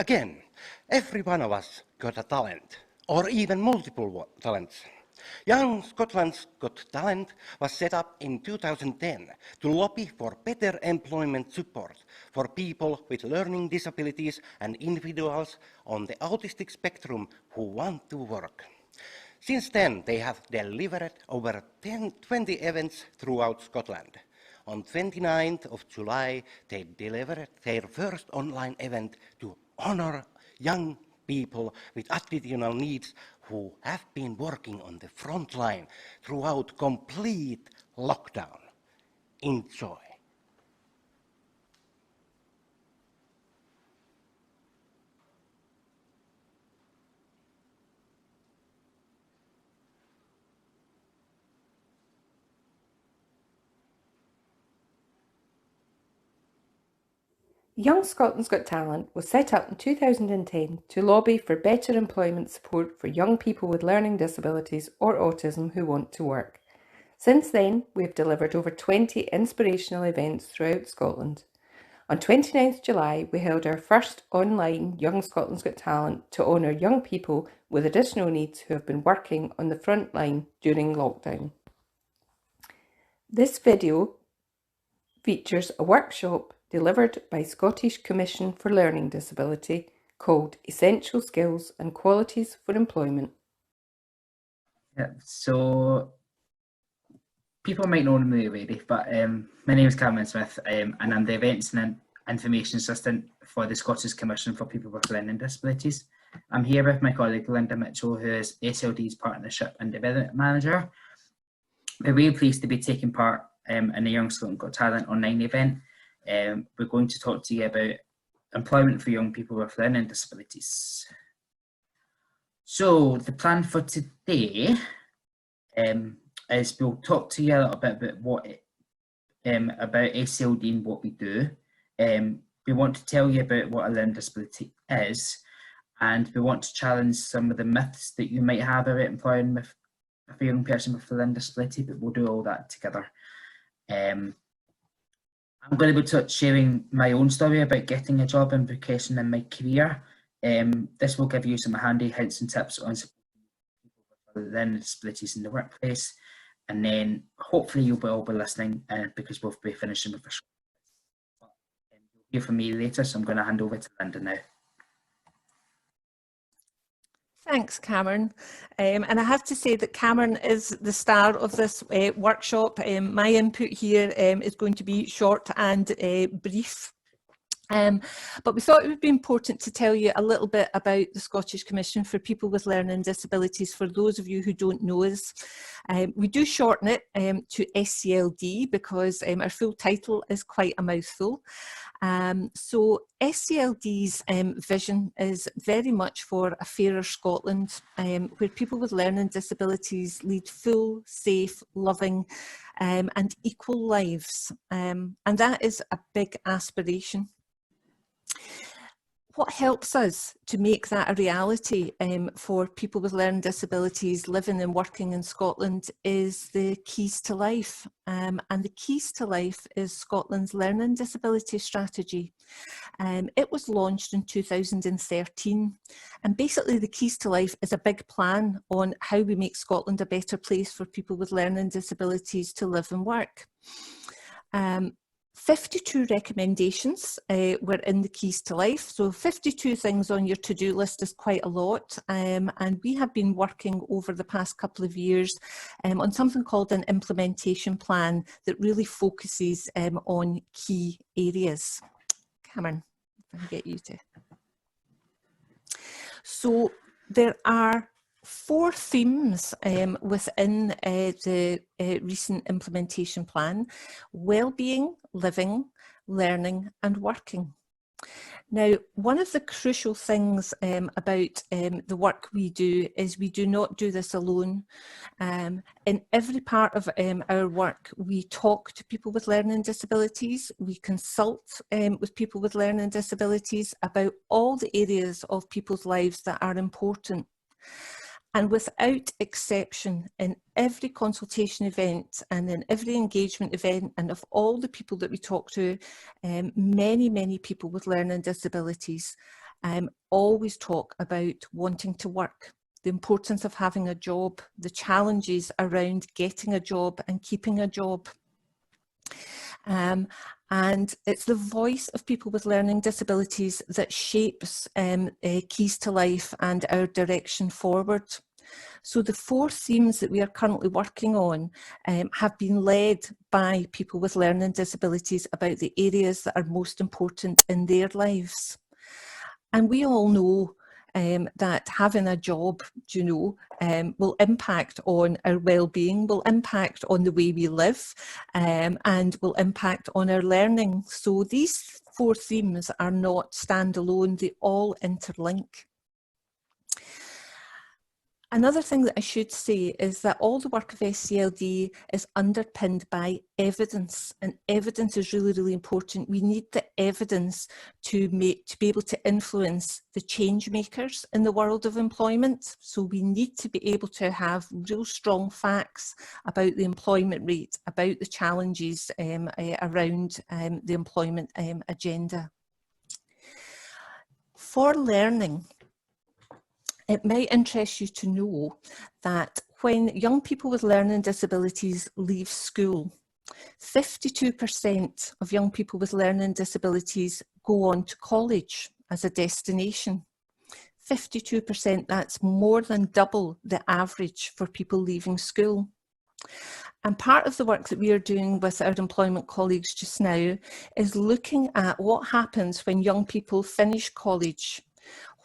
Again, every one of us got a talent, or even multiple talents. Young Scotland's Got Talent was set up in 2010 to lobby for better employment support for people with learning disabilities and individuals on the autistic spectrum who want to work. Since then, they have delivered over 20 events throughout Scotland. On 29th of July, they delivered their first online event to honor young people with attitudinal needs who have been working on the front line throughout complete lockdown. Enjoy. Young Scotland's Got Talent was set up in 2010 to lobby for better employment support for young people with learning disabilities or autism who want to work. Since then, we have delivered over 20 inspirational events throughout Scotland. On 29th July, we held our first online Young Scotland's Got Talent to honour young people with additional needs who have been working on the front line during lockdown. This video features a workshop delivered by Scottish Commission for Learning Disability called Essential Skills and Qualities for Employment. Yeah, so people might know me already, but my name is Cameron Smith and I'm the Events and Information Assistant for the Scottish Commission for People with Learning Disabilities. I'm here with my colleague Linda Mitchell, who is SLD's Partnership and Development Manager. We're really pleased to be taking part in the Young Scotland Got Talent online event. We're going to talk to you about employment for young people with learning disabilities. So the plan for today is we'll talk to you a little bit about about SLD and what we do. We want to tell you about what a learning disability is, and we want to challenge some of the myths that you might have about employing with a young person with a learning disability, but we'll do all that together. I'm going to be sharing my own story about getting a job and progression in my career. This will give you some handy hints and tips on people with learning disabilities in the workplace, and then hopefully you'll all be listening because we'll be finishing with a short. You'll hear from me later, so I'm going to hand over to Linda now. Thanks, Cameron. And I have to say that Cameron is the star of this workshop. My input here is going to be short and brief. But we thought it would be important to tell you a little bit about the Scottish Commission for People with Learning Disabilities for those of you who don't know us. We do shorten it to SCLD because our full title is quite a mouthful. So SCLD's vision is very much for a fairer Scotland where people with learning disabilities lead full, safe, loving and equal lives. And that is a big aspiration. What helps us to make that a reality for people with learning disabilities living and working in Scotland is the Keys to Life. And the Keys to Life is Scotland's learning disability strategy. It was launched in 2013. And basically the Keys to Life is a big plan on how we make Scotland a better place for people with learning disabilities to live and work. 52 recommendations were in the Keys to Life. So 52 things on your to-do list is quite a lot. And we have been working over the past couple of years on something called an implementation plan that really focuses on key areas. Cameron, if I can get you to. So there are 4 themes within the recent implementation plan: well-being, living, learning and working. Now, one of the crucial things about the work we do is we do not do this alone. In every part of our work, we talk to people with learning disabilities, we consult with people with learning disabilities about all the areas of people's lives that are important. And without exception, in every consultation event and in every engagement event, and of all the people that we talk to, many people with learning disabilities, always talk about wanting to work, the importance of having a job, the challenges around getting a job and keeping a job. And it's the voice of people with learning disabilities that shapes Keys to Life and our direction forward. So the 4 themes that we are currently working on have been led by people with learning disabilities about the areas that are most important in their lives. And we all know that having a job, will impact on our well-being, will impact on the way we live, and will impact on our learning. So these 4 themes are not standalone, they all interlink. Another thing that I should say is that all the work of SCLD is underpinned by evidence, and evidence is really, really important. We need the evidence to be able to influence the change makers in the world of employment. So we need to be able to have real strong facts about the employment rate, about the challenges around the employment agenda. For learning, it might interest you to know that when young people with learning disabilities leave school, 52% of young people with learning disabilities go on to college as a destination. 52%, that's more than double the average for people leaving school. And part of the work that we are doing with our employment colleagues just now is looking at what happens when young people finish college.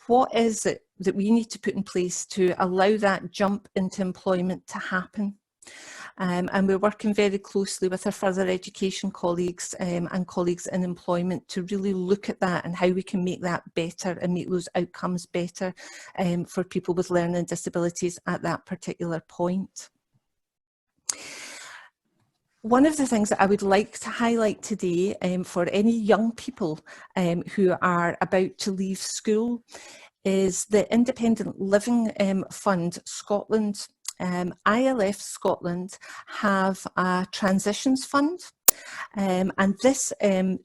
What is it that we need to put in place to allow that jump into employment to happen? And we're working very closely with our further education colleagues and colleagues in employment to really look at that and how we can make that better and make those outcomes better for people with learning disabilities at that particular point. One of the things that I would like to highlight today for any young people who are about to leave school is the Independent Living Fund Scotland. ILF Scotland have a transitions fund, and this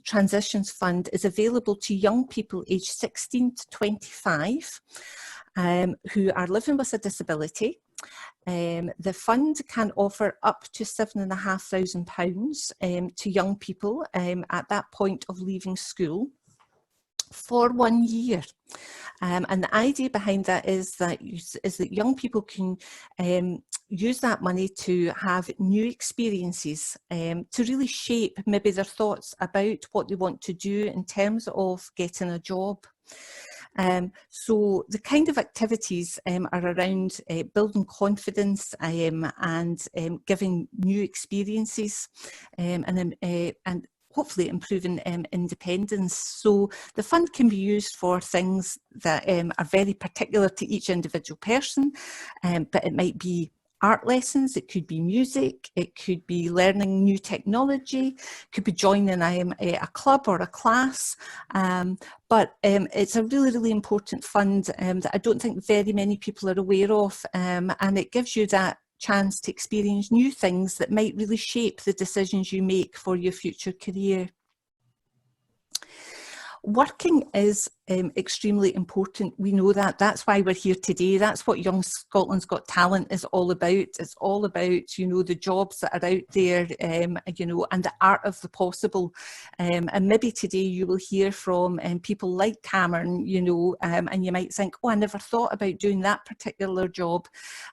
transitions fund is available to young people aged 16 to 25 who are living with a disability. The fund can offer up to £7,500 to young people at that point of leaving school for 1 year. And the idea behind that is that young people can use that money to have new experiences, to really shape maybe their thoughts about what they want to do in terms of getting a job. So the kind of activities are around building confidence and giving new experiences and hopefully improving independence. So the fund can be used for things that are very particular to each individual person, but it might be art lessons, it could be music, it could be learning new technology, it could be joining a club or a class, but it's a really, really important fund that I don't think very many people are aware of, and it gives you that chance to experience new things that might really shape the decisions you make for your future career. Working is extremely important. We know that. That's why we're here today. That's what Young Scotland's Got Talent is all about. It's all about, you know, the jobs that are out there, you know, and the art of the possible. And maybe today you will hear from people like Cameron, you know, and you might think, oh, I never thought about doing that particular job.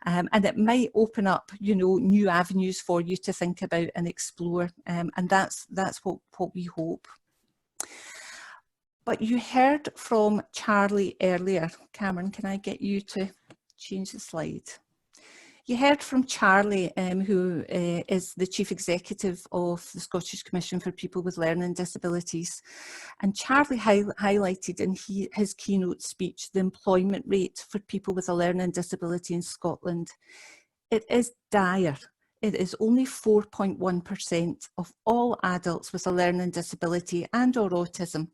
And it might open up, you know, new avenues for you to think about and explore. And that's what we hope. But you heard from Charlie earlier. Cameron, can I get you to change the slide? You heard from Charlie, who is the Chief Executive of the Scottish Commission for People with Learning Disabilities. And Charlie highlighted in his keynote speech the employment rate for people with a learning disability in Scotland. It is dire. It is only 4.1% of all adults with a learning disability and or autism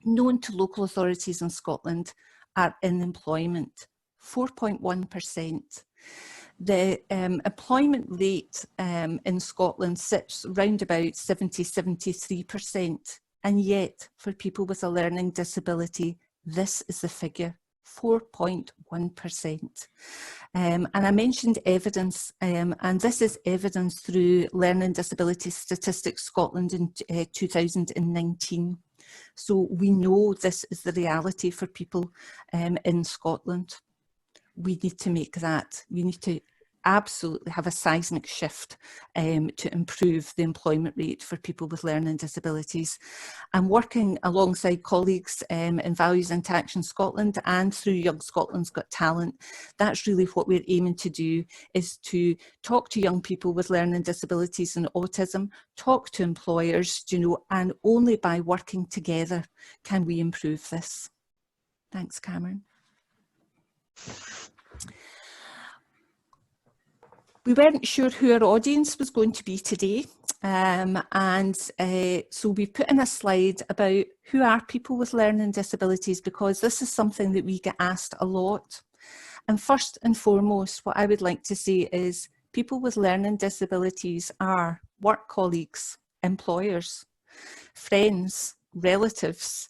known to local authorities in Scotland are in employment, 4.1%. The employment rate in Scotland sits round about 73%, and yet for people with a learning disability, This is the figure, 4.1%. And I mentioned evidence, and this is evidence through Learning Disability Statistics Scotland in 2019. So we know this is the reality for people in Scotland. We need to make that, we need to absolutely have a seismic shift to improve the employment rate for people with learning disabilities. I'm working alongside colleagues in Values and Action Scotland and through Young Scotland's Got Talent. That's really what we're aiming to do, is to talk to young people with learning disabilities and autism, talk to employers, you know, and only by working together can we improve this. Thanks, Cameron. We weren't sure who our audience was going to be today, so we put in a slide about who are people with learning disabilities, because this is something that we get asked a lot. And first and foremost, what I would like to say is people with learning disabilities are work colleagues, employers, friends, relatives,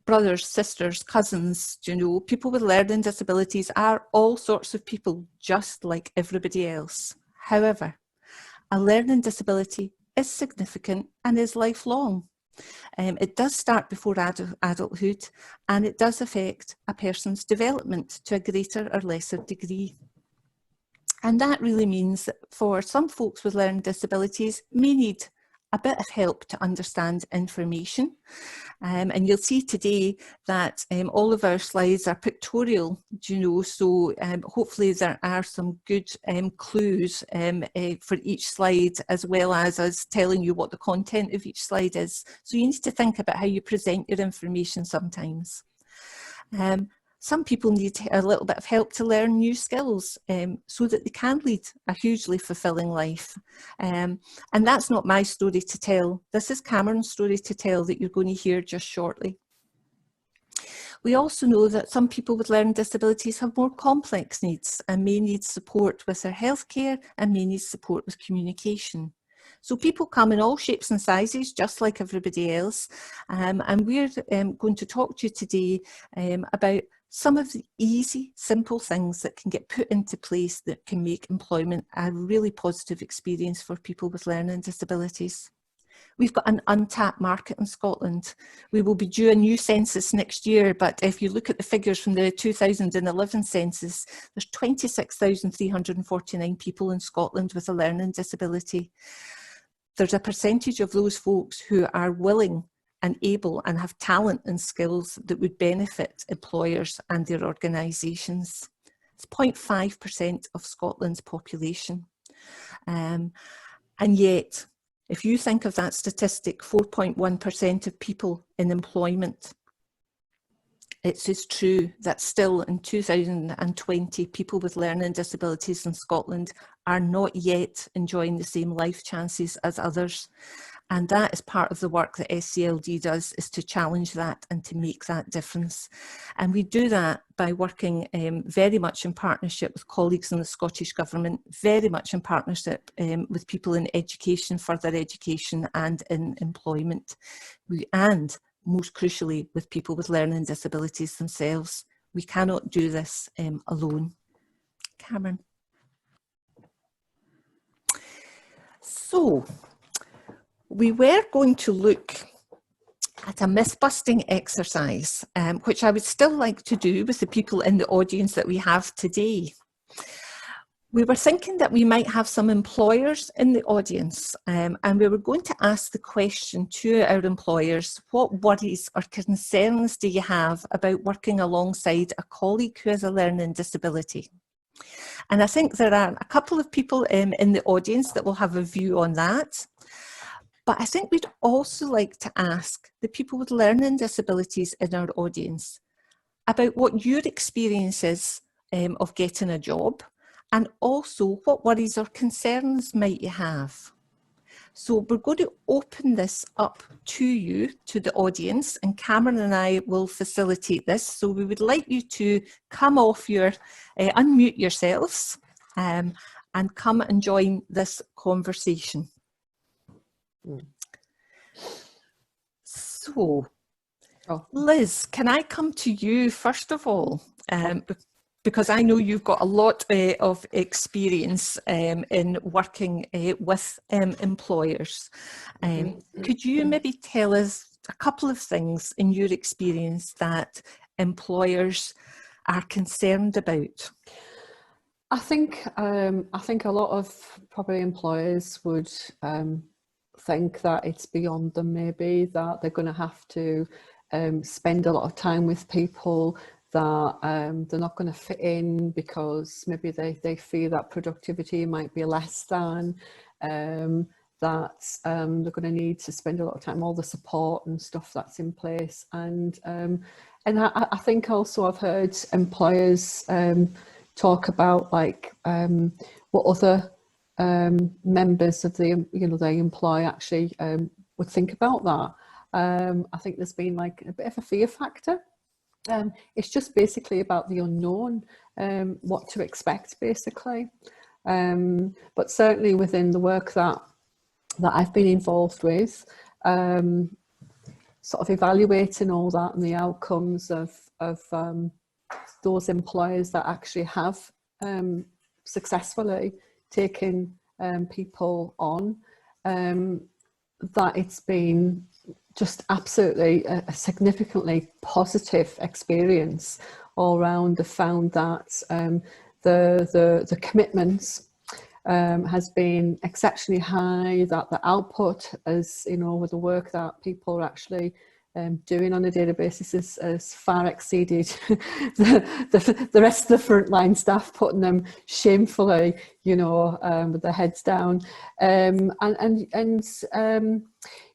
brothers, sisters, cousins, you know, people with learning disabilities are all sorts of people just like everybody else. However, a learning disability is significant and is lifelong. It does start before adulthood, and it does affect a person's development to a greater or lesser degree. And that really means that for some folks with learning disabilities may need a bit of help to understand information. And you'll see today that all of our slides are pictorial, you know, so hopefully there are some good clues for each slide, as well as us telling you what the content of each slide is. So you need to think about how you present your information sometimes. Some people need a little bit of help to learn new skills so that they can lead a hugely fulfilling life. And that's not my story to tell. This is Cameron's story to tell that you're going to hear just shortly. We also know that some people with learning disabilities have more complex needs and may need support with their healthcare and may need support with communication. So people come in all shapes and sizes, just like everybody else. And we're going to talk to you today about some of the easy, simple things that can get put into place that can make employment a really positive experience for people with learning disabilities. We've got an untapped market in Scotland. We will be due a new census next year, but if you look at the figures from the 2011 census, there's 26,349 people in Scotland with a learning disability. There's a percentage of those folks who are willing and able and have talent and skills that would benefit employers and their organisations. It's 0.5% of Scotland's population. And yet, if you think of that statistic, 4.1% of people in employment, it is true that still in 2020, people with learning disabilities in Scotland are not yet enjoying the same life chances as others. And that is part of the work that SCLD does, is to challenge that and to make that difference. And we do that by working very much in partnership with colleagues in the Scottish Government, very much in partnership with people in education, further education and in employment. And most crucially, with people with learning disabilities themselves. We cannot do this alone. Cameron. So, we were going to look at a myth-busting exercise, which I would still like to do with the people in the audience that we have today. We were thinking that we might have some employers in the audience, and we were going to ask the question to our employers, what worries or concerns do you have about working alongside a colleague who has a learning disability? And I think there are a couple of people in the audience that will have a view on that. But I think we'd also like to ask the people with learning disabilities in our audience about what your experience is of getting a job, and also what worries or concerns might you have. So we're going to open this up to you, to the audience, and Cameron and I will facilitate this. So we would like you to come off your, unmute yourselves and come and join this conversation. So, Oh. Liz, can I come to you first of all? Because I know you've got a lot of experience in working with employers. Could you maybe tell us a couple of things in your experience that employers are concerned about? I think a lot of probably employers would think that it's beyond them, maybe that they're going to have to spend a lot of time with people that they're not going to fit in because maybe they feel that productivity might be less than, that they're going to need to spend a lot of time, all the support and stuff that's in place. And I think also I've heard employers talk about like what other members of the, you know, they employ actually would think about that. I think there's been like a bit of a fear factor. It's just basically about the unknown, what to expect basically. But certainly within the work that I've been involved with, sort of evaluating all that and the outcomes of those employers that actually have successfully taken people on, that it's been just absolutely a significantly positive experience all round. Have found that the commitments has been exceptionally high, that the output, as you know, with the work that people are actually doing on a daily basis has far exceeded the rest of the frontline staff, putting them shamefully, you know, with their heads down,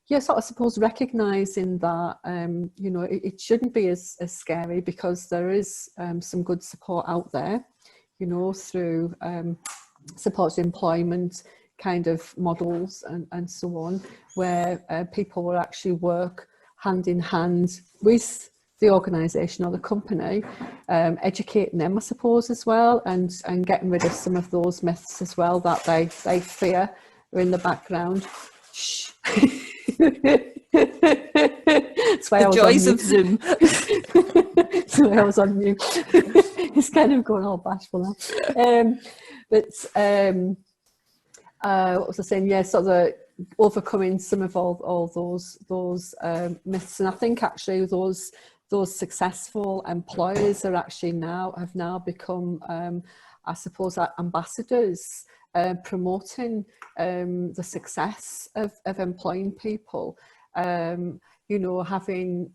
yeah, sort of suppose recognising that you know, it shouldn't be as scary, because there is some good support out there, you know, through supported employment kind of models and so on, where people will actually work hand in hand with the organisation or the company, educating them, I suppose, as well, and getting rid of some of those myths as well that they fear are in the background. Shh. That's why The joys of Zoom. That's why I was on mute. It's kind of going all bashful now. But what was I saying? Yeah, so the overcoming some of all those myths, and I think actually those successful employers are actually have now become, I suppose, ambassadors, promoting the success of employing people. You know, having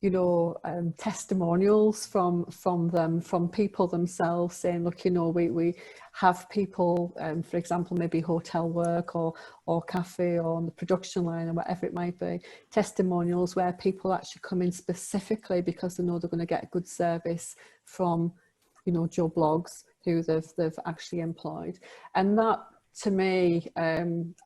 you know, testimonials from them, from people themselves, saying, look, you know, we have people, for example, maybe hotel work or cafe or on the production line or whatever it might be, testimonials where people actually come in specifically because they know they're going to get a good service from, you know, Joe Blogs, who they've actually employed. And that, to me, and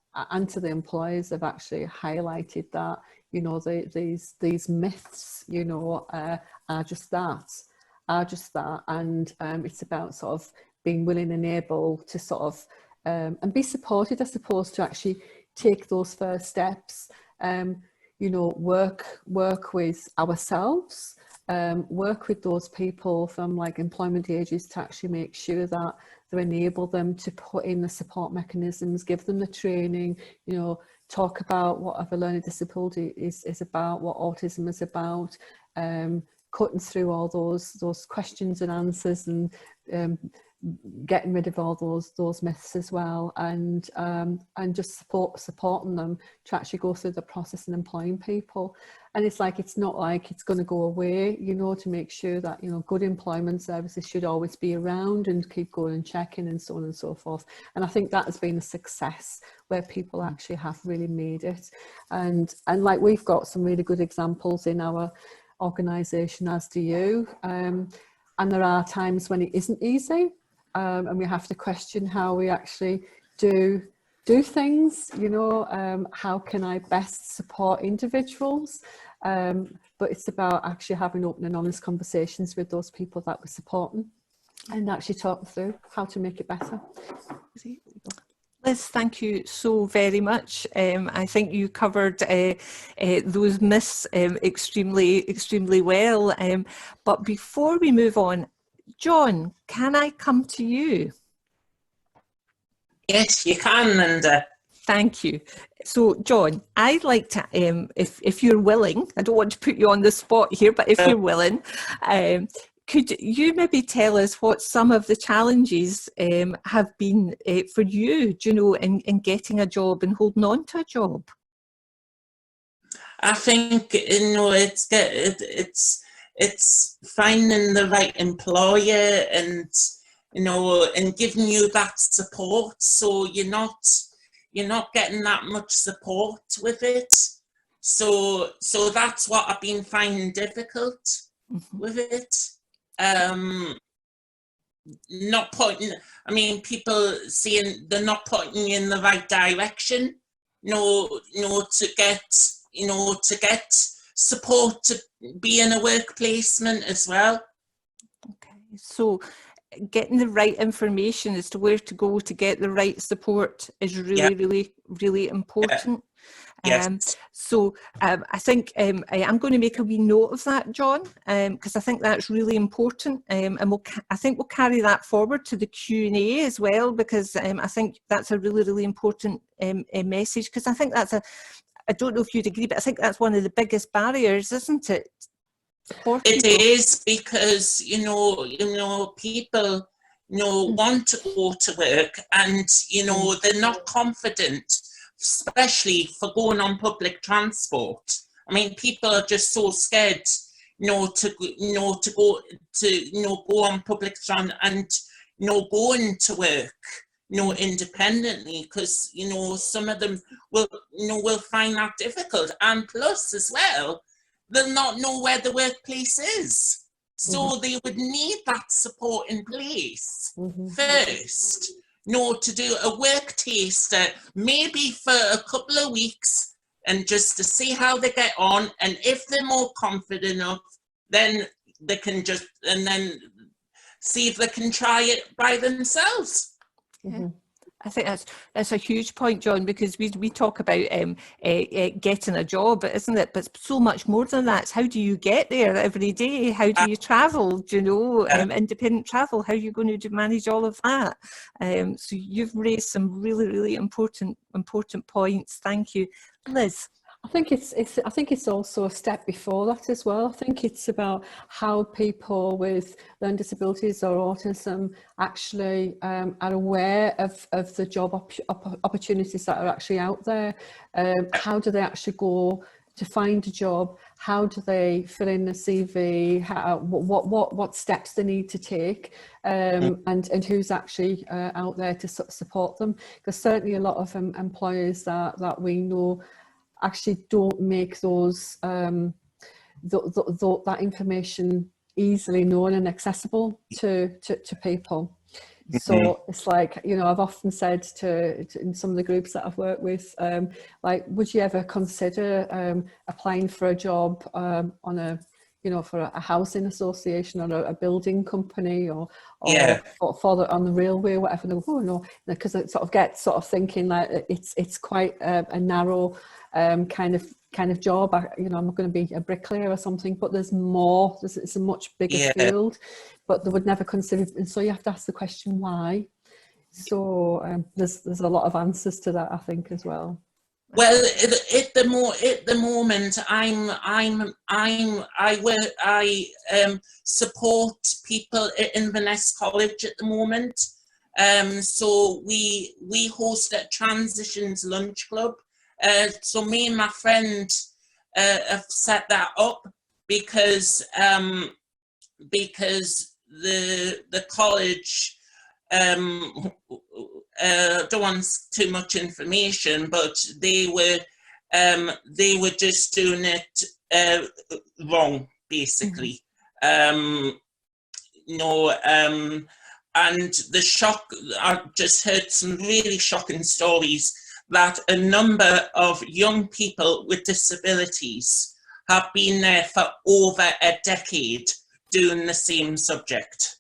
to the employers, have actually highlighted that, you know, these myths, you know, are just that, and it's about sort of being willing and able to sort of and be supported, I suppose, to actually take those first steps. You know, work with ourselves, work with those people from like employment ages to actually make sure that they enable them to put in the support mechanisms, give them the training, you know, talk about what a learning disability is about, what autism is about, cutting through all those questions and answers, and getting rid of all those myths as well, and just supporting them to actually go through the process and employing people. And it's like, it's not like it's going to go away, you know, to make sure that, you know, good employment services should always be around and keep going and checking and so on and so forth. And I think that has been a success where people actually have really made it. And like, we've got some really good examples in our organisation, as do you. And there are times when it isn't easy, and we have to question how we actually do things, you know, how can I best support individuals, but it's about actually having open and honest conversations with those people that we're supporting, and actually talking through how to make it better. Liz, thank you so very much. I think you covered those myths extremely well. But before we move on, John, can I come to you? Yes, you can, Linda. Thank you. So, John, I'd like to, if you're willing, I don't want to put you on the spot here, but if you're willing, could you maybe tell us what some of the challenges have been for you, do you know, in getting a job and holding on to a job? I think, you know, it's finding the right employer and, you know, and giving you that support. So you're not getting that much support with it. So that's what I've been finding difficult with it. Not pointing, I mean, people saying they're not pointing you in the right direction, to get support to be in a work placement as well. Okay, so getting the right information as to where to go to get the right support is really important. Yes. I think I'm going to make a wee note of that, John, because I think that's really important, and I think we'll carry that forward to the Q&A as well, because I think that's a really important message, because I think that's I don't know if you'd agree, but I think that's one of the biggest barriers, isn't it? It is, because people want to go to work, and they're not confident, especially for going on public transport. I mean, people are just so scared to go on public transport and going to work independently, because some of them will find that difficult, and plus as well, they'll not know where the workplace is. So they would need that support in place first, to do a work taster, maybe for a couple of weeks, and just to see how they get on. And if they're more confident enough, then they can and then see if they can try it by themselves. I think that's a huge point, John, because we talk about getting a job, isn't it? But so much more than that. It's how do you get there every day? How do you travel? Do you know, independent travel? How are you going to manage all of that? So you've raised some really important points. Thank you, Liz. I think it's also a step before that as well. I think it's about how people with learning disabilities or autism actually are aware of the job opportunities that are actually out there. How do they actually go to find a job? How do they fill in the CV? What steps they need to take, and who's actually out there to support them? Because certainly a lot of employers that we know actually don't make those that information easily known and accessible to people. So it's like, I've often said to in some of the groups that I've worked with, like, would you ever consider applying for a job on a for a housing association or a building company or on the railway or whatever? They go, oh no, because it sort of gets thinking like it's quite a narrow kind of job. I'm not going to be a bricklayer or something, but there's more. It's a much bigger field, but they would never consider. And so you have to ask the question why. So there's a lot of answers to that, I think, as well. Well, at the moment, I support people at Inverness College at the moment. So we host a Transitions Lunch Club. So me and my friend have set that up because the college. Don't want too much information, but they were just doing it wrong, basically. And the shock, I just heard some really shocking stories that a number of young people with disabilities have been there for over a decade doing the same subject.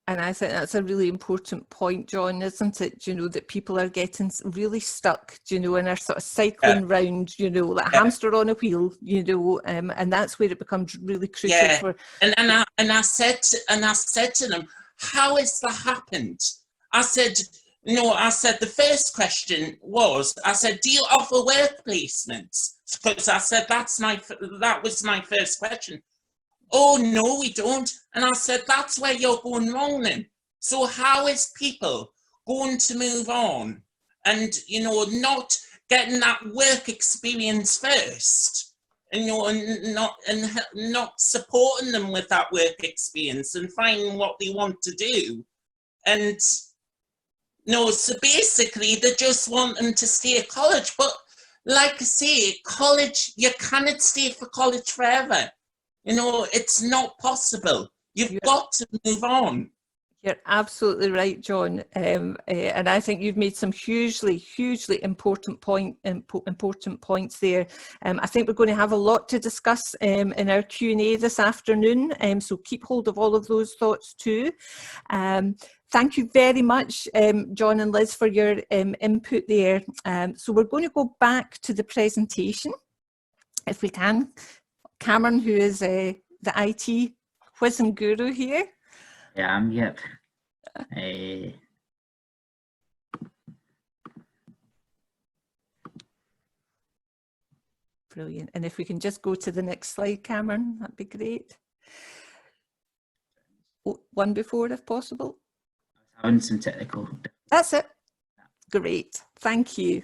And I think that's a really important point, John, isn't it? You know, that people are getting really stuck, you know, and are sort of cycling round, you know, like a hamster on a wheel, you know, and that's where it becomes really crucial for. And I said to them, how has that happened? I said, no, I said the first question was, I said, do you offer work placements? Because I said that was my first question. Oh no, we don't. And I said, that's where you're going wrong then. So how is people going to move on and, you know, not getting that work experience first? And, you know, and not supporting them with that work experience and finding what they want to do. And no, so basically they just want them to stay at college. But like I say, college, you cannot stay for college forever. You know, it's not possible. You've got to move on. You're absolutely right, John. And I think you've made some hugely important points there. I think we're going to have a lot to discuss in our Q&A this afternoon. So keep hold of all of those thoughts too. Thank you very much, John and Liz, for your input there. So we're going to go back to the presentation, if we can. Cameron, who is the IT whiz and guru here. Yeah, yep. Brilliant. And if we can just go to the next slide, Cameron, that'd be great. One before, if possible. Having some technical. That's it. Great. Thank you.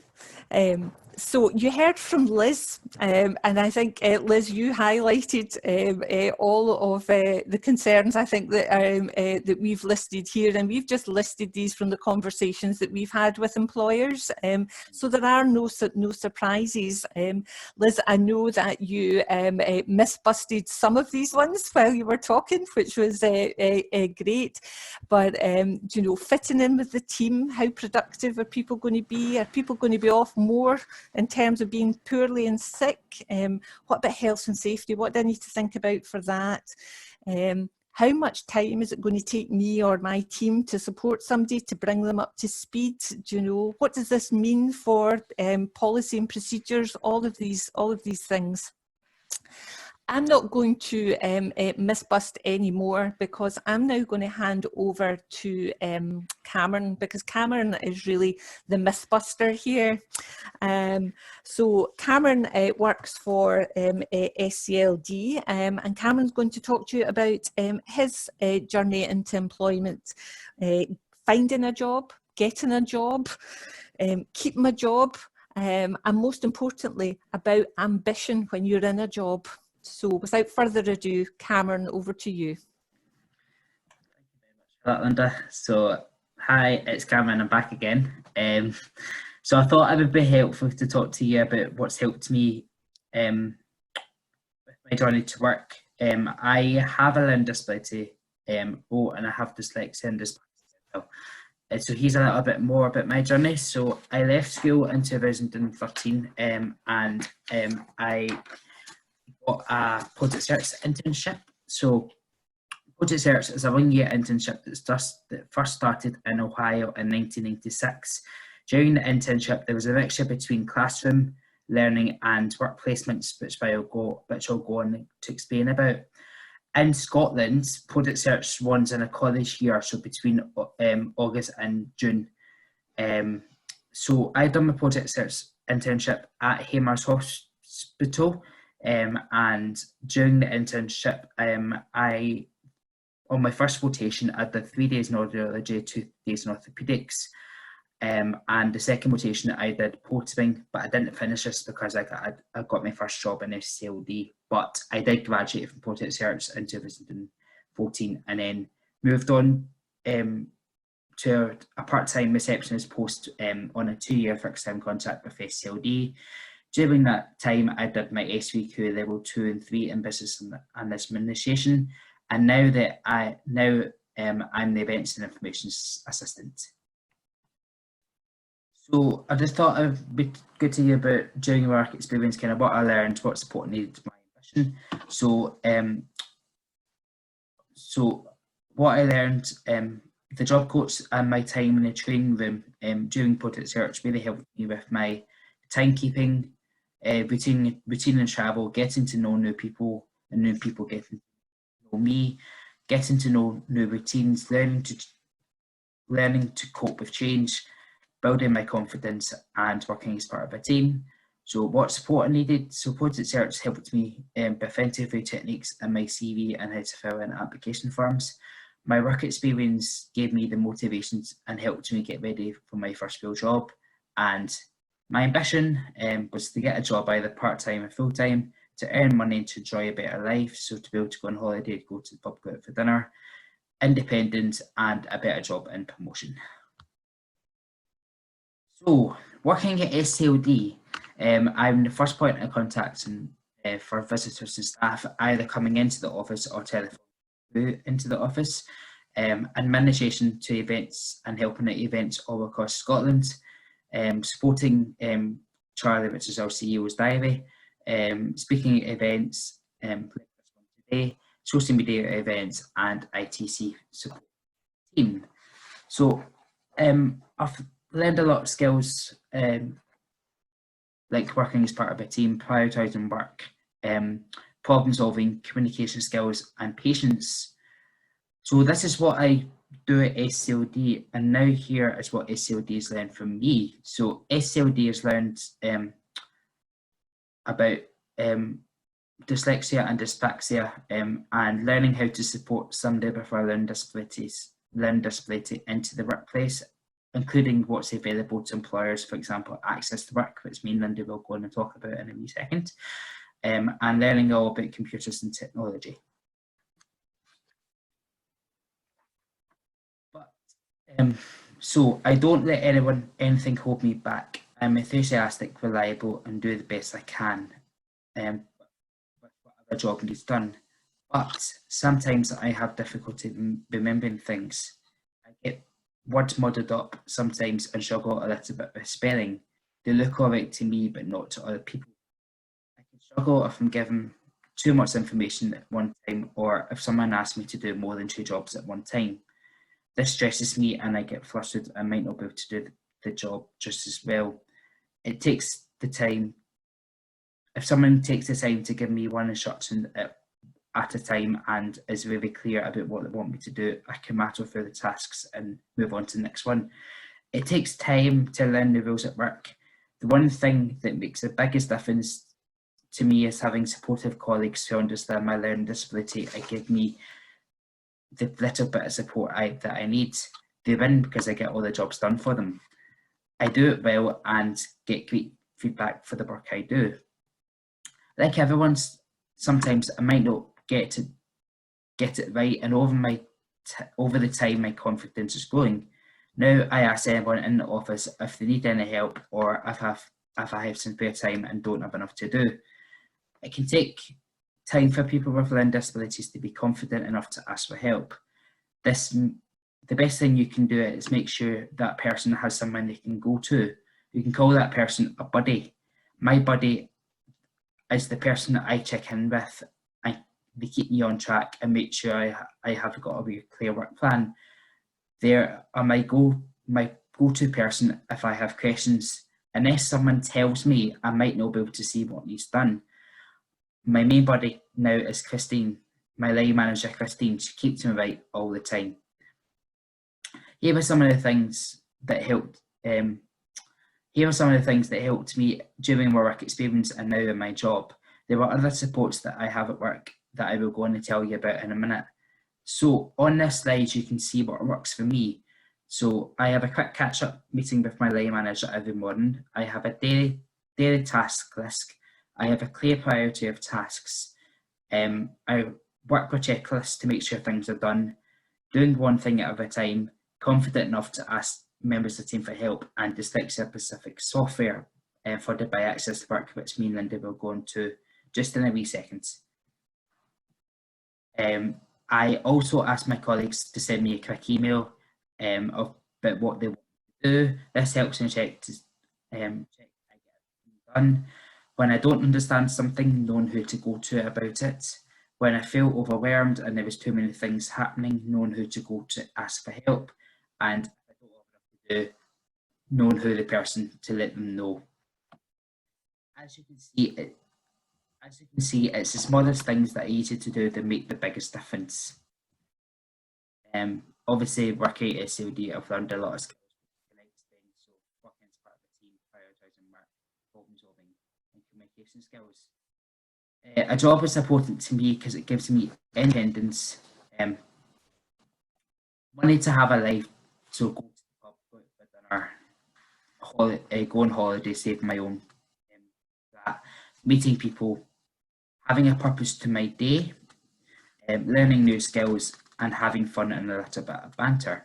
So you heard from Liz, and I think, Liz, you highlighted all of the concerns, I think, that we've listed here, and we've just listed these from the conversations that we've had with employers. So there are no surprises. Liz, I know that you misbusted some of these ones while you were talking, which was great. But, you know, fitting in with the team, how productive are people going to be? Are people going to be off more in terms of being poorly and sick? What about health and safety? What do I need to think about for that? How much time is it going to take me or my team to support somebody to bring them up to speed? Do you know, what does this mean for policy and procedures? All of these things. I'm not going to misbust anymore, because I'm now going to hand over to Cameron, because Cameron is really the mythbuster here. So Cameron works for SCLD, and Cameron's going to talk to you about his journey into employment, finding a job, getting a job, keeping a job, and most importantly, about ambition when you're in a job. So without further ado, Cameron, over to you. Thank you very much for that, Linda. So, hi, it's Cameron, I'm back again. So I thought it would be helpful to talk to you about what's helped me with my journey to work. I have a learning disability, and I have dyslexia and dyspraxia as well. So here's a little bit more about my journey. So I left school in 2013, and I got a Project Search internship. So Project Search is a 1-year internship that first started in Ohio in 1996. During the internship, there was a mixture between classroom learning and work placements, which I'll go on to explain about. In Scotland, Project Search runs in a college year, so between August and June. So I done my Project Search internship at Hamer's Hospital. And during the internship, on my first rotation, I did 3 days in audiology, 2 days in orthopedics, and the second rotation I did portering, but I didn't finish this because I got my first job in SCLD, but I did graduate from Project Search in 2014, and then moved on to a part-time receptionist post on a 2-year fixed-term contract with SCLD. During that time, I did my SVQ level 2 and 3 in business and administration, and now I'm the events and information assistant. So I just thought it would be good to hear about during work experience, kind of what I learned, what support needed my ambition. So what I learned, the job coach and my time in the training room during project search really helped me with my timekeeping, routine and travel, getting to know new people and new people getting to know me, getting to know new routines, learning to cope with change, building my confidence and working as part of a team. So what support I needed? So project search helped me with interview techniques and my CV and how to fill in application forms. My work experience gave me the motivations and helped me get ready for my first real job. And my ambition was to get a job either part-time or full-time, to earn money and to enjoy a better life. So to be able to go on holiday, go to the pub, go out for dinner, independent and a better job and promotion. So working at SLD, I'm the first point of contact for visitors and staff, either coming into the office or telephone into the office, administration to events and helping at events all across Scotland, supporting Charlie, which is our CEO's diary, speaking at events, today, social media events and ITC support team. So I've learned a lot of skills like working as part of a team, prioritising work, problem solving, communication skills and patience. So this is what I do at SLD, and now here is what SLD has learned from me. So SLD has learned about dyslexia and dyspraxia and learning how to support somebody with a learning disability into the workplace, including what's available to employers, for example, access to work, which me and Linda will go on and talk about in a wee second, and learning all about computers and technology. But, so I don't let anything hold me back. I'm enthusiastic, reliable, and do the best I can with whatever job needs done. But sometimes I have difficulty remembering things. I get words muddled up sometimes and struggle a little bit with spelling. They look all right to me, but not to other people. I can struggle if I'm given too much information at one time, or if someone asks me to do more than 2 jobs at one time. This stresses me and I get flustered. I might not be able to do the job just as well. It takes the time. If someone takes the time to give me one instruction at a time and is very clear about what they want me to do, I can rattle through the tasks and move on to the next one. It takes time to learn the rules at work. The one thing that makes the biggest difference to me is having supportive colleagues who understand my learning disability and give me the little bit of support that I need. They win because I get all the jobs done for them. I do it well and get great feedback for the work I do. Like everyone, sometimes I might not get it right, and over the time my confidence is growing. Now I ask anyone in the office if they need any help, or if I have some spare time and don't have enough to do. It can take time for people with learning disabilities to be confident enough to ask for help. The best thing you can do is make sure that person has someone they can go to. You can call that person a buddy. My buddy is the person that I check in with, and they keep me on track and make sure I have got a really clear work plan. They are my go-to person if I have questions. Unless someone tells me, I might not be able to see what needs done. My main buddy now is Christine, my line manager Christine. She keeps me right all the time. Here are some of the things that helped. Here are some of the things that helped me during my work experience and now in my job. There were other supports that I have at work that I will go on and tell you about in a minute. So on this slide, you can see what works for me. So I have a quick catch-up meeting with my line manager every morning. I have a daily task list. I have a clear priority of tasks. I work with checklists to make sure things are done, doing one thing at a time, confident enough to ask members of the team for help, and dyslexia-specific software funded by Access to Work, which me and Linda will go into just in a wee second. I also ask my colleagues to send me a quick email about what they want to do. This helps me check I get it done. When I don't understand something, knowing who to go to about it. when I felt overwhelmed and there was too many things happening, knowing who to go to ask for help, and if I don't know what to do, knowing who the person to let them know. As you can see, it's the smallest things that are easy to do that make the biggest difference. Obviously, working at SLD, I've learned a lot of skills, so working as part of a team, prioritising work, problem solving, and communication skills. A job is important to me because it gives me independence, money to have a life, so go to the pub, go out for dinner, go on holiday, save my own, that, meeting people, having a purpose to my day, learning new skills, and having fun and a little bit of banter.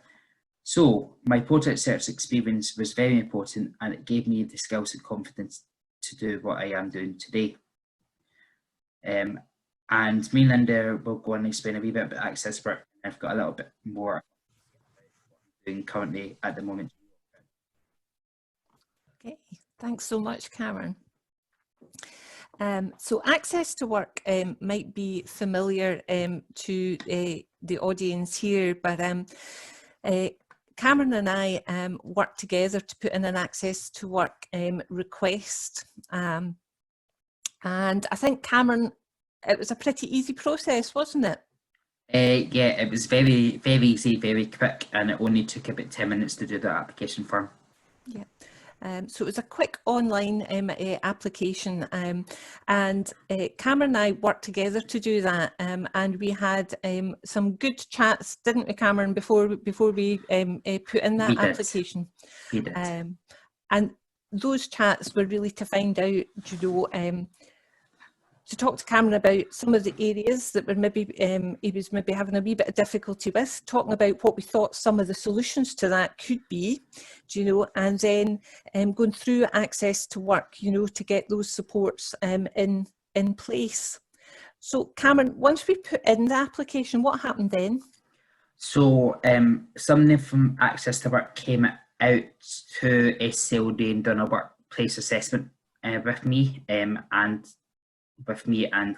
So my project search experience was very important, and it gave me the skills and confidence to do what I am doing today. And me and Linda will go on and explain a wee bit about access work. I've got a little bit more about what I'm doing currently at the moment. Okay, thanks so much, Cameron. So access to work might be familiar to the audience here, but Cameron and I worked together to put in an access to work request. And I think, Cameron, it was a pretty easy process, wasn't it? Yeah, it was very, very easy, very quick, and it only took about 10 minutes to do the application form. Yeah. So it was a quick online application, and Cameron and I worked together to do that, and we had some good chats, didn't we, Cameron, before we put in that application? We did. And those chats were really to find out, to talk to Cameron about some of the areas that were maybe he was maybe having a wee bit of difficulty with, talking about what we thought some of the solutions to that could be, and then going through access to work, to get those supports in place. So Cameron, once we put in the application, what happened then? So somebody from Access to Work came out to SLD and done a workplace assessment with me and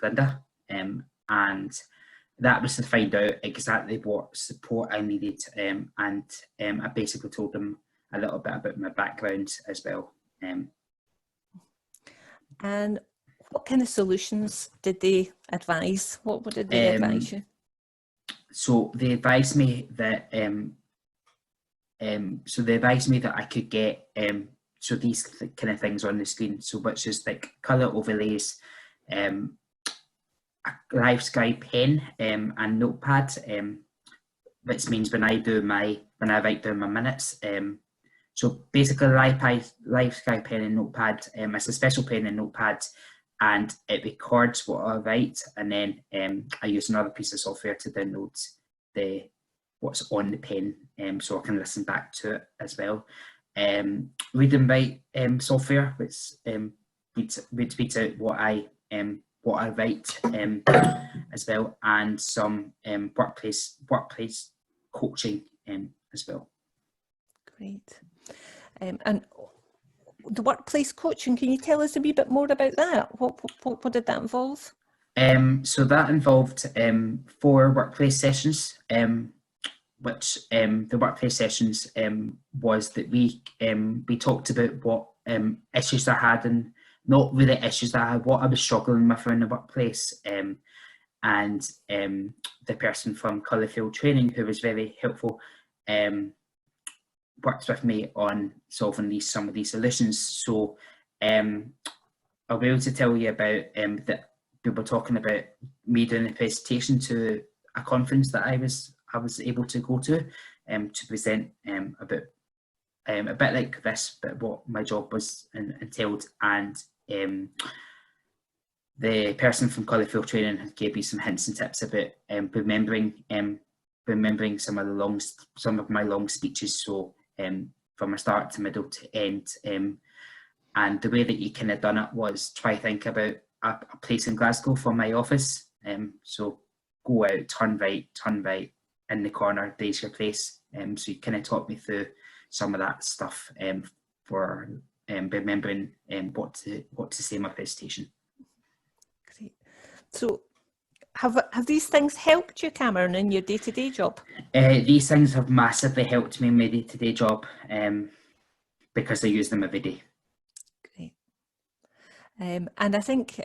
Linda, and that was to find out exactly what support I needed, and I basically told them a little bit about my background as well. And what kind of solutions did they advise? What did they advise you? So they advised me that I could get so these kind of things on the screen, so which is like colour overlays, a live sky pen and notepad, which means when I write down my minutes, so basically live sky pen and notepad, it's a special pen and notepad, and it records what I write, and then I use another piece of software to download what's on the pen, so I can listen back to it as well. Read and write software, which reads out what I write as well, and some workplace coaching as well. Great. And the workplace coaching, can you tell us a wee bit more about that? What did that involve? So that involved 4 workplace sessions, which the workplace sessions was that we talked about what issues I had, and not really issues that I had, what I was struggling with in the workplace, and the person from Colourfield Training, who was very helpful, worked with me on solving some of these solutions. So I'll be able to tell you about that we were talking about me doing a presentation to a conference that I was able to go to present about a bit like this, but what my job was entailed, and the person from Colourfield Training gave me some hints and tips about remembering some of my long speeches, so from a start to middle to end, and the way that you kind of done it was try to think about a place in Glasgow for my office, so go out, turn right, in the corner, there's your place. So you kind of taught me through some of that stuff for remembering what to say in my presentation. Great. So Have these things helped you, Cameron, in your day-to-day job? These things have massively helped me in my day-to-day job because I use them every day. Great. And I think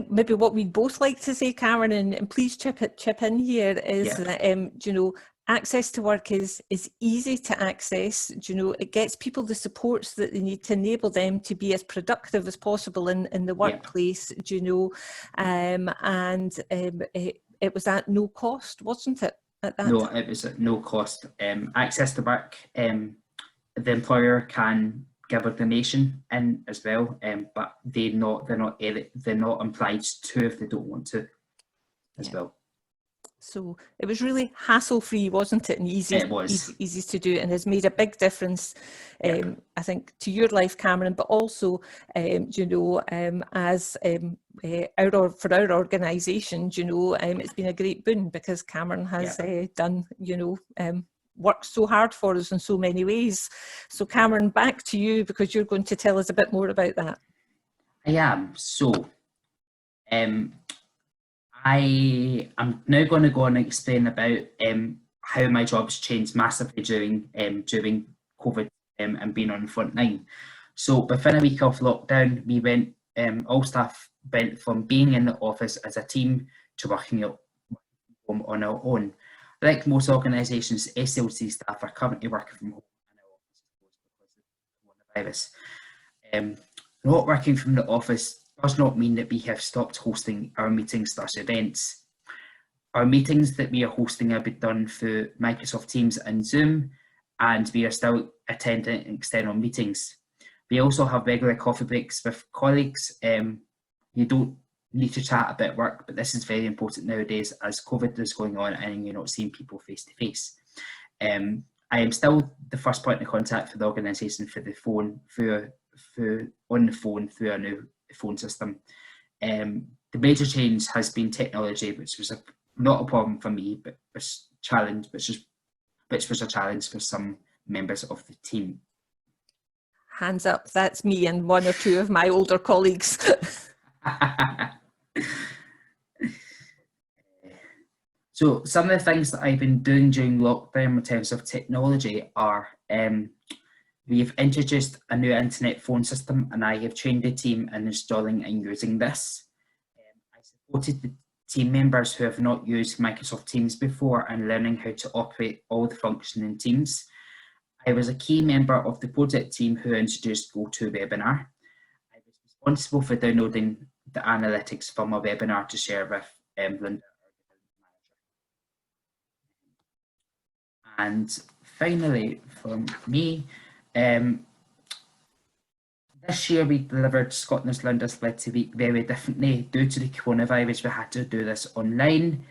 maybe what we'd both like to say, Cameron, and please chip in here, is that you know, access to work is easy to access. You know, it gets people the supports that they need to enable them to be as productive as possible in the workplace. You know, and it was at no cost, wasn't it? At that No, time? it was at no cost. Access to work, the employer can give a donation in as well, but they're not obliged to if they don't want to as well. So it was really hassle-free, wasn't it, and easy to do, and has made a big difference, I think, to your life, Cameron, but also, you know, as for our organisation, you know, it's been a great boon because Cameron has done, you know, worked so hard for us in so many ways. So Cameron, back to you, because you're going to tell us a bit more about that. I am. So I am now going to go and explain about how my job's changed massively during COVID and being on the front line. So within a week of lockdown, we went, all staff went from being in the office as a team to working at home on our own. Like most organisations, SLT staff are currently working from home in our office because of the coronavirus. Not working from the office does not mean that we have stopped hosting our meetings / events. Our meetings that we are hosting have been done through Microsoft Teams and Zoom, and we are still attending external meetings. We also have regular coffee breaks with colleagues. You don't need to chat about work, but this is very important nowadays as COVID is going on and you're not seeing people face to face. I am still the first point of contact for the organisation for the phone, on the phone through our new phone system. The major change has been technology, which was not a problem for me, but was which was a challenge for some members of the team. Hands up, that's me and one or two of my older colleagues. So some of the things that I've been doing during lockdown in terms of technology are we've introduced a new internet phone system, and I have trained the team in installing and using this. I supported the team members who have not used Microsoft Teams before and learning how to operate all the functioning Teams. I was a key member of the project team who introduced GoToWebinar. I was responsible for downloading the analytics from a webinar to share with Linda. And finally, from me, this year we delivered Scotland's Learning Disability Week very differently. Due to the coronavirus, we had to do this online.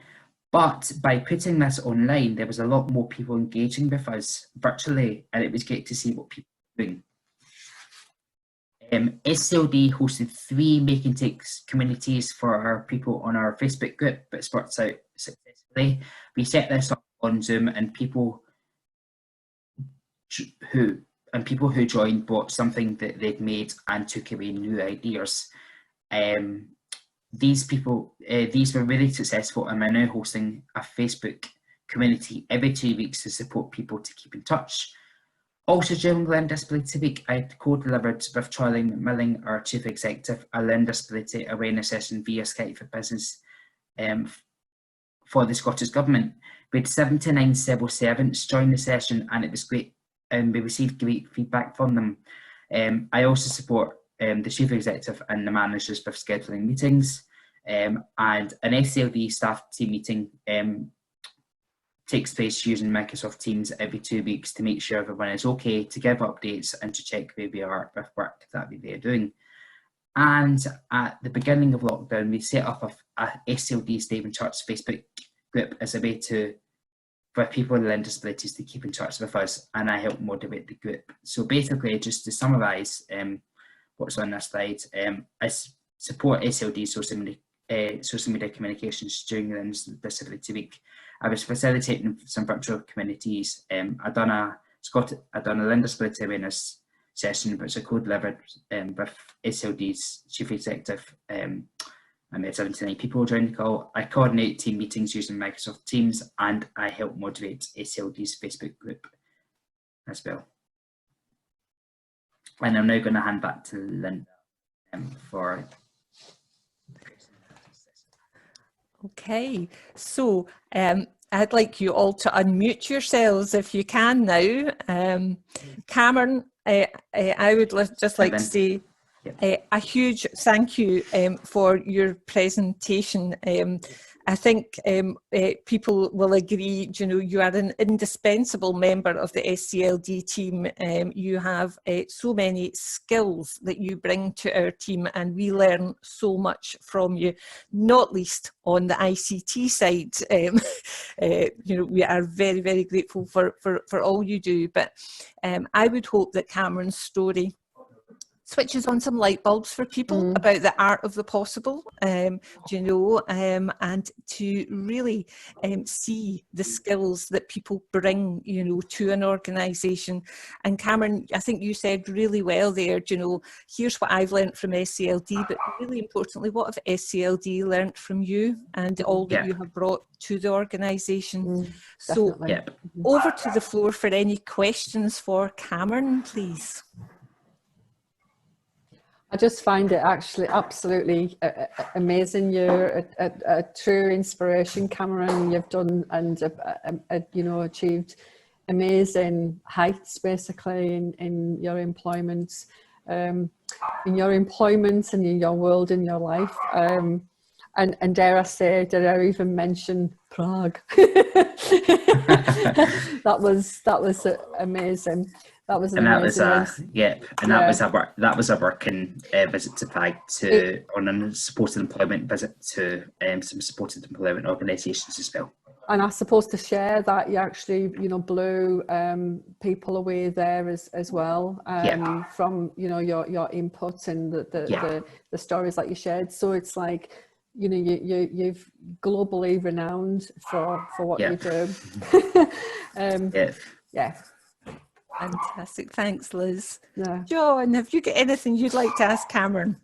But by putting this online, there was a lot more people engaging with us virtually, and it was great to see what people were doing. SLD hosted 3 Make and Takes communities for our people on our Facebook group, but it's worked out successfully. We set this up on Zoom, and people who joined brought something that they'd made and took away new ideas. These were really successful, and we're now hosting a Facebook community every 2 weeks to support people to keep in touch. Also during Learning Disability Week, I co-delivered with Charlie McMillan, our Chief Executive, a Learning Disability Awareness session via Skype for Business for the Scottish Government. We had 79 civil servants join the session, and it was great, and we received great feedback from them. I also support the Chief Executive and the managers with scheduling meetings, and an SLD staff team meeting takes place using Microsoft Teams every 2 weeks to make sure everyone is okay, to give updates and to check where we are with work that we are doing. And at the beginning of lockdown, we set up a SLD Stay in Touch Facebook group as a way for people with learning disabilities to keep in touch with us, and I help moderate the group. So basically, just to summarise what's on this slide, I support SLD social media communications during the Disability Week. I was facilitating some virtual communities. I'd done a Learning Disability Awareness session, which I co-delivered with SLD's Chief Executive, I met 79 people during the call. I coordinate team meetings using Microsoft Teams, and I help moderate ACLD's Facebook group as well. And I'm now going to hand back to Linda for the question and answer session. Okay, so I'd like you all to unmute yourselves if you can now. Cameron, I would just like to say a huge thank you for your presentation. I think people will agree, you know, you are an indispensable member of the SCLD team. You have so many skills that you bring to our team, and we learn so much from you, not least on the ICT side. You know, we are very, very grateful for all you do. But I would hope that Cameron's story switches on some light bulbs for people about the art of the possible, you know, and to really see the skills that people bring, you know, to an organisation. And Cameron, I think you said really well there, you know, here's what I've learned from SCLD, but really importantly, what have SCLD learned from you and all that you have brought to the organisation? So over to the floor for any questions for Cameron, please. I just find it actually absolutely amazing. You're a true inspiration, Cameron. You've done and you know, achieved amazing heights basically in your employment, and in your world, in your life. And dare I say, did I even mention Prague? that was amazing. That was that was a working visit to Prague on a supported employment visit to some supported employment organisations as well. And I suppose to share that you actually, you know, blew people away there as well from, you know, your input and the stories that you shared. So it's like, you know, you've globally renowned for what you do. Fantastic. Thanks, Liz. John, have you got anything you'd like to ask Cameron?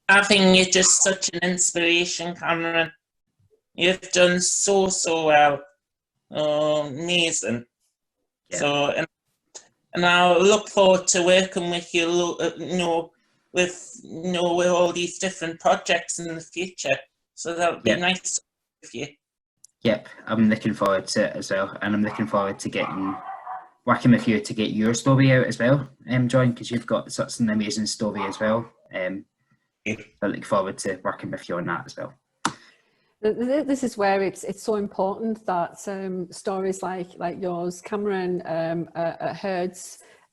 I think you're just such an inspiration, Cameron. You've done so well. Amazing. So, and I look forward to working with you, with all these different projects in the future. So that would be nice with you. Yep, I'm looking forward to it as well, and I'm looking forward to working with you to get your story out as well, John, because you've got such an amazing story as well. I look forward to working with you on that as well. This is where it's so important that stories like yours, Cameron, are heard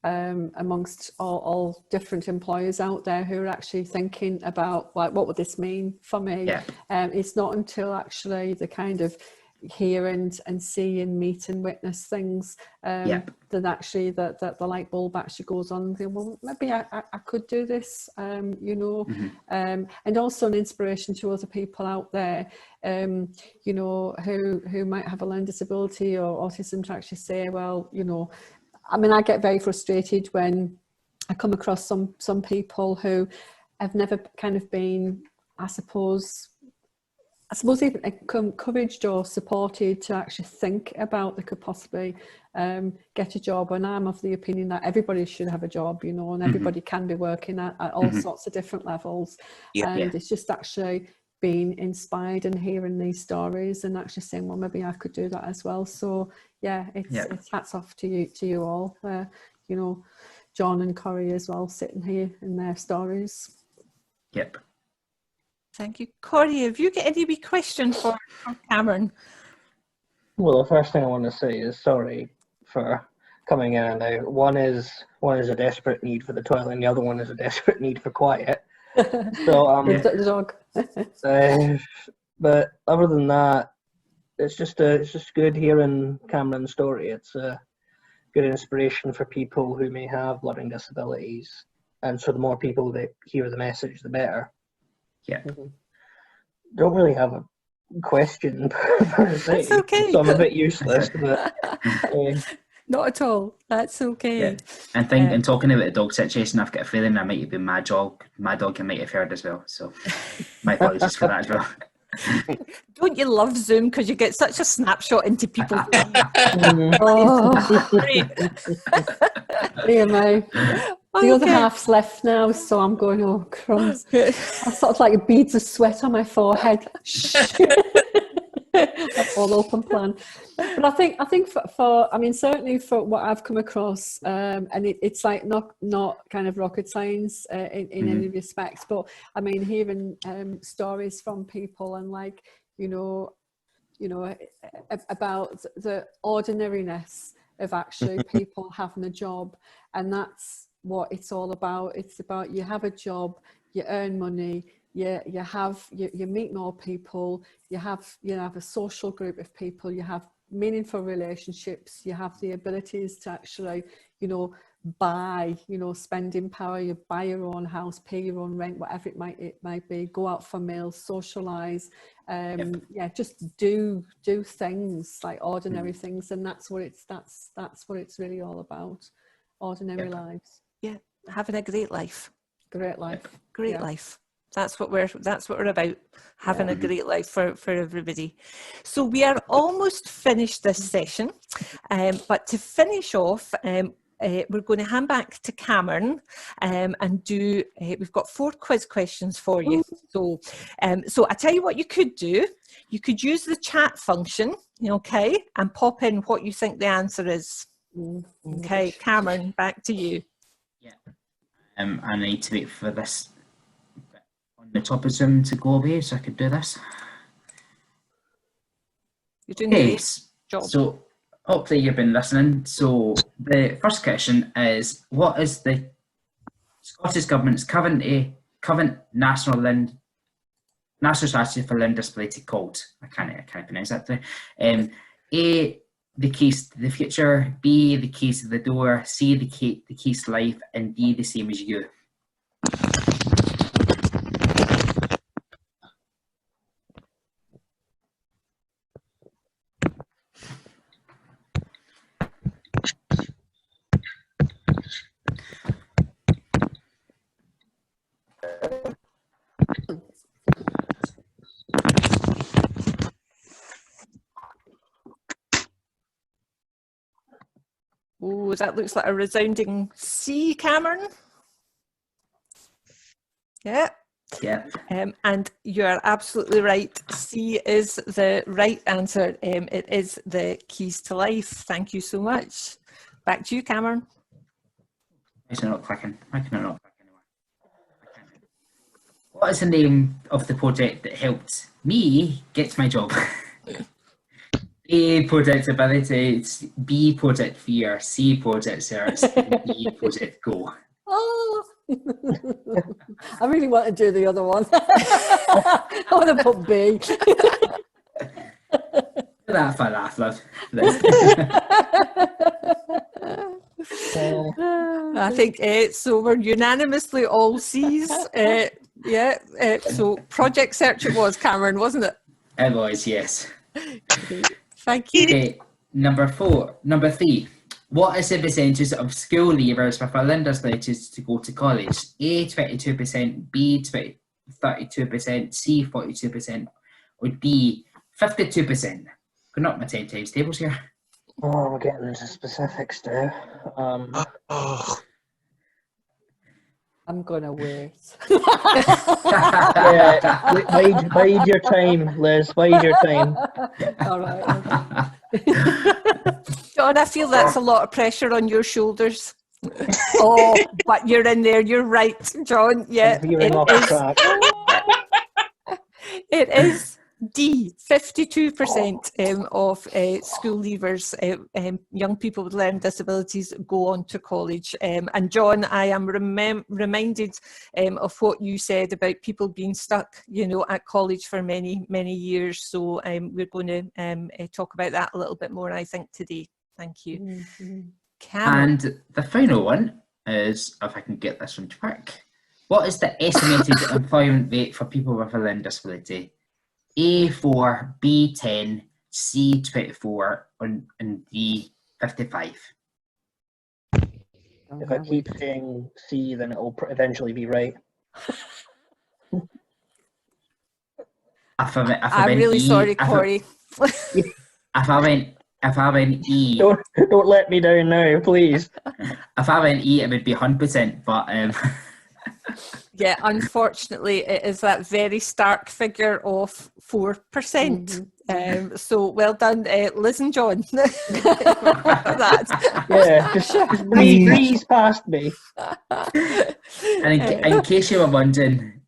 amongst all different employers out there who are actually thinking about, like, what would this mean for me? It's not until actually the kind of hear and see and meet and witness things that actually the light bulb actually goes on and think, well, maybe I could do this, you know. And also an inspiration to other people out there, you know, who might have a learning disability or autism, to actually say, well, you know, I mean, I get very frustrated when I come across some people who have never kind of been, I suppose even encouraged or supported to actually think about they could possibly get a job. And I'm of the opinion that everybody should have a job, you know, and everybody can be working at all sorts of different levels. It's just actually being inspired and hearing these stories and actually saying, well, maybe I could do that as well. So it's hats off to you all, you know, John and Corey as well, sitting here in their stories. Thank you. Corey, have you got any wee question for Cameron? Well, the first thing I want to say is sorry for coming in and out. One is a desperate need for the toilet, and the other one is a desperate need for quiet. So the dog. But other than that, it's just good hearing Cameron's story. It's a good inspiration for people who may have learning disabilities, and so the more people that hear the message, the better. Don't really have a question per se. That's okay. So I'm a bit useless, but Not at all. That's okay. Yeah. And and talking about the dog situation, I've got a feeling that might have been my dog. My dog might have heard as well. So my apologies for that as well. Don't you love Zoom because you get such a snapshot into people's lives? Oh, Great. dear me. The other half's left now, so I'm going, oh, crumbs. I sort of like beads of sweat on my forehead. All open plan. But I think for I mean, certainly for what I've come across, and it's like not kind of rocket science in any respects, but I mean, hearing stories from people and like, you know, about the ordinariness of actually people having a job, and that's what it's all about. It's about, you have a job, you earn money, you meet more people, you have a social group of people, you have meaningful relationships, you have the abilities to actually, buy, spending power, you buy your own house, pay your own rent, whatever it might be, go out for meals, socialize, just do things like ordinary things, and that's what it's really all about. Ordinary lives. Yeah, having a great life. Great life. Great life. That's what we're about, having a great life for everybody. So we are almost finished this session, but to finish off, we're going to hand back to Cameron and do. We've got 4 quiz questions for you. So I tell you what you could do. You could use the chat function, okay, and pop in what you think the answer is. Okay, Cameron, back to you. Yeah. I need to wait for this on the top of Zoom to go away so I could do this. You're doing a great job. So hopefully you've been listening. So the first question is, what is the Scottish Government's current National Strategy for Learning Disability called? I can't pronounce that today. A, the keys to the future, B, the keys to the door, C, the keys to life, and D, the same as you. Oh, that looks like a resounding C, Cameron. Yeah. Yeah. And you're absolutely right. C is the right answer. It is the keys to life. Thank you so much. Back to you, Cameron. It's not clicking. Why can I not click anymore? What is the name of the project that helped me get my job? A, Project Abilities, B, Project Fear, C, Project Search, D, Project Go. Oh, I really want to do the other one. I want to put B. That for laugh, love. I think so. We're unanimously all C's. So Project Search it was, Cameron, wasn't it? It was, yes. Thank you. Okay, number 3. What is the percentage of school leavers with a learning disability to go to college? A, 22%, B, 32%, C, 42%, or D, 52%? Putting up my 10 times tables here. Oh, we're getting into specifics now. I'm gonna wait. Bide your time, Liz. Bide your time. All right. John, I feel that's a lot of pressure on your shoulders. Oh, but you're in there. You're right, John. Yeah, it is D. 52% of school leavers, young people with learning disabilities, go on to college. And John, I am reminded of what you said about people being stuck, at college for many, many years. So we're going to talk about that a little bit more, I think, today. Thank you. Mm-hmm. And the final one is, if I can get this one to work, what is the estimated employment rate for people with a learning disability? A, 4, B, 10, C, 24, and D, 55. If I keep saying C, then it'll eventually be right. I'm really sorry, Corey. If I went E, Don't let me down now, please. if I went E, it would be 100%. But Yeah, unfortunately, it is that very stark figure of 4%. So well done, Liz and John. For that. Yeah, just breeze past me. And in case you were wondering,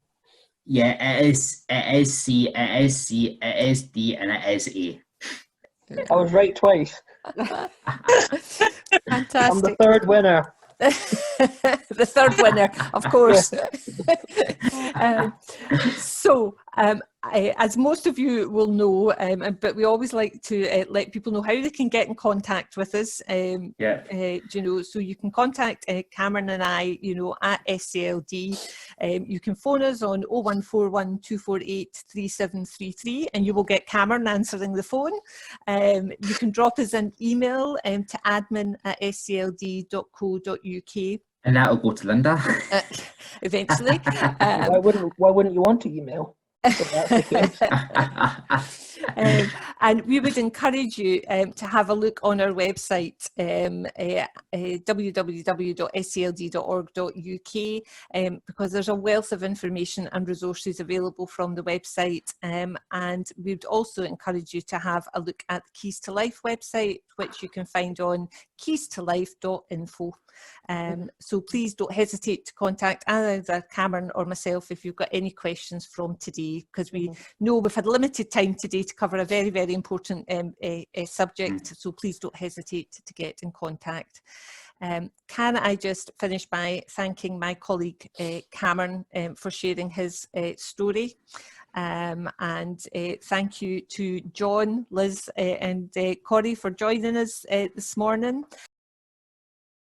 yeah, it is C, it is C, it is D, and it is A. I was right twice. Fantastic. I'm the third winner. The third winner, of course. As most of you will know, but we always like to let people know how they can get in contact with us. You know, so you can contact Cameron and I, you know, at SCLD. You can phone us on 0141 248 3733 and you will get Cameron answering the phone. You can drop us an email to admin@scld.co.uk. And that'll go to Linda. Eventually. Why wouldn't you want to email? If that's the case. And we would encourage you to have a look on our website, www.scld.org.uk, because there's a wealth of information and resources available from the website. And we would also encourage you to have a look at the Keys to Life website, which you can find on keystolife.info. So please don't hesitate to contact either Cameron or myself if you've got any questions from today, because we know we've had limited time today to cover a very, very important subject, so please don't hesitate to get in contact. Can I just finish by thanking my colleague Cameron for sharing his story. And thank you to John, Liz and Corey for joining us this morning.